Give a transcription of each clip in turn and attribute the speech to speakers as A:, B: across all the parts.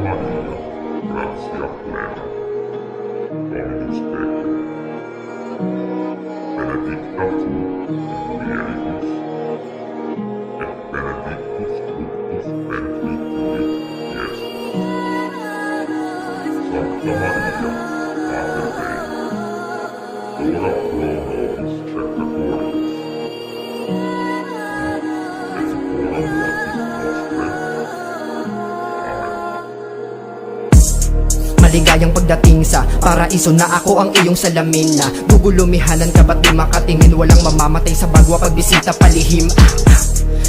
A: Maria, grazia plena, Dominus tecum, benedicta tu in mulieribus, et benedictus fructus ventri tui, Iesus. Sancta Maria, Mater Dei, ora pro nobis peccatoribus, et ora mortis nostre.
B: Maligayang pagdating sa paraiso na ako ang iyong salamin na gugulumihanan ka ba't di makatingin, walang mamamatay sa bagwa pagbisita palihim.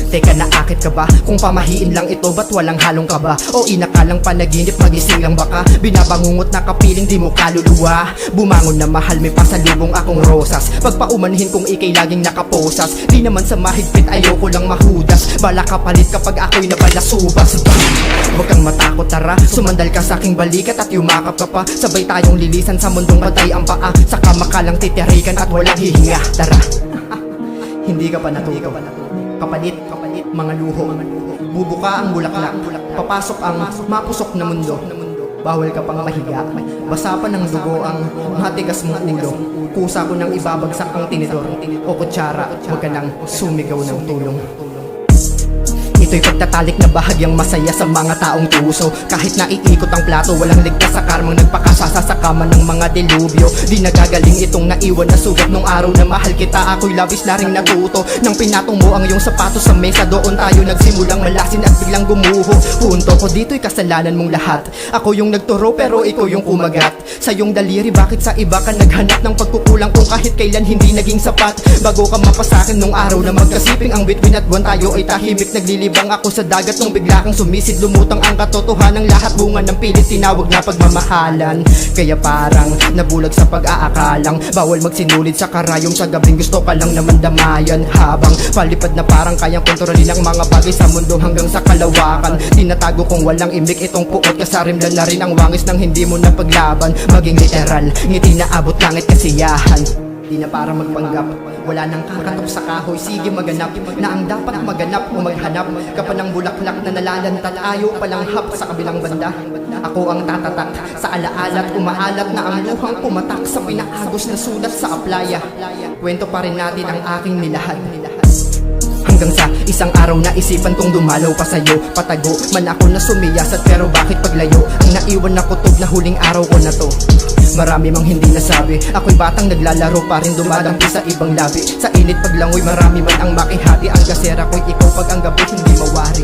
B: Teka, naakit ka ba? Kung pamahiin lang ito, ba't walang halong ka ba? O inakalang panaginip, magising lang baka? Binabangungot na kapiling, di mo kaluluwa. Bumangon na mahal, may pasalubong akong rosas. Pagpaumanhin kung ikay laging nakaposas. Di naman sa mahigpit, ayoko lang mahudas. Bala kapalit kapag ako'y nabalasubas. Huwag kang matakot, tara, sumandal ka sa aking balikat at yumakap ka pa. Sabay tayong lilisan sa mundong patay ang paa. Saka makalang titirikan at walang hihinga, tara. Hindi ka pa natuto. Kapalit, mga luho. Bubuka ang bulaklak. Papasok ang mapusok na mundo. Bawal ka pang mahiga. Basa pa ng dugo ang matigas mong ulo. Kusa ko nang ibabagsak ang tinidor o kutsara. Huwag ka nang sumigaw ng tulong. Ito'y pagtatalik na bahagyang masaya sa mga taong tuso. Kahit naiikot ang plato, walang ligtas sa karmang nagpakasasa sa kama ng mga delubyo. Di nagagaling itong naiwan na sugat nung araw na mahal kita. Ako'y labis na ring natuto nang pinatong mo ang iyong sapatos sa mesa. Doon tayo nagsimulang malasin at biglang gumuho. Punto ko dito'y kasalanan mong lahat. Ako yung nagturo pero ikaw yung kumagat. Sa iyong daliri, bakit sa iba ka naghanap ng pagkukulang kung kahit kailan hindi naging sapat? Bago ka mapasakin nung araw na magkasiping ang bituin at buwan, tayo ay tahimik naglilibang ako sa dagat nung bigla kang sumisid. Lumutang ang katotohanan, lahat bunga ng pilit tinawag na pagmamahalan. Kaya parang nabulag sa pag-aakalang bawal magsinulid sa karayom sa gabing gusto ka lang naman damayan. Habang palipad na parang kayang kontrolin ang mga bagay sa mundo hanggang sa kalawakan. Tinatago kong walang imik itong puot, kasarimlan na rin ang wangis ng hindi mo na paglaban. Maging literal, ngiti na abot langit kasiyahan. Di na para magpanggap, wala nang kakatok sa kahoy. Sige maganap, na ang dapat maganap o maghanap ka pa ng bulaklak na nalalantat. Ayaw palang hap sa kabilang banda. Ako ang tatatak sa alaala at umaalat na ang luhang pumatak sa pinaagos na sulat sa aplaya. Kwento pa rin natin ang aking nilahad. Hanggang sa isang araw na isipan kong dumalaw pa sa'yo. Patago man ako na sumiyasat, pero bakit paglayo ang naiwan na kutob na huling araw ko na to? Marami mang hindi nasabi, ako'y batang naglalaro pa rin dumadampi sa ibang labi. Sa init paglangoy marami man ang makihati. Ang gasera ko'y ikaw pag ang gabi hindi mawari.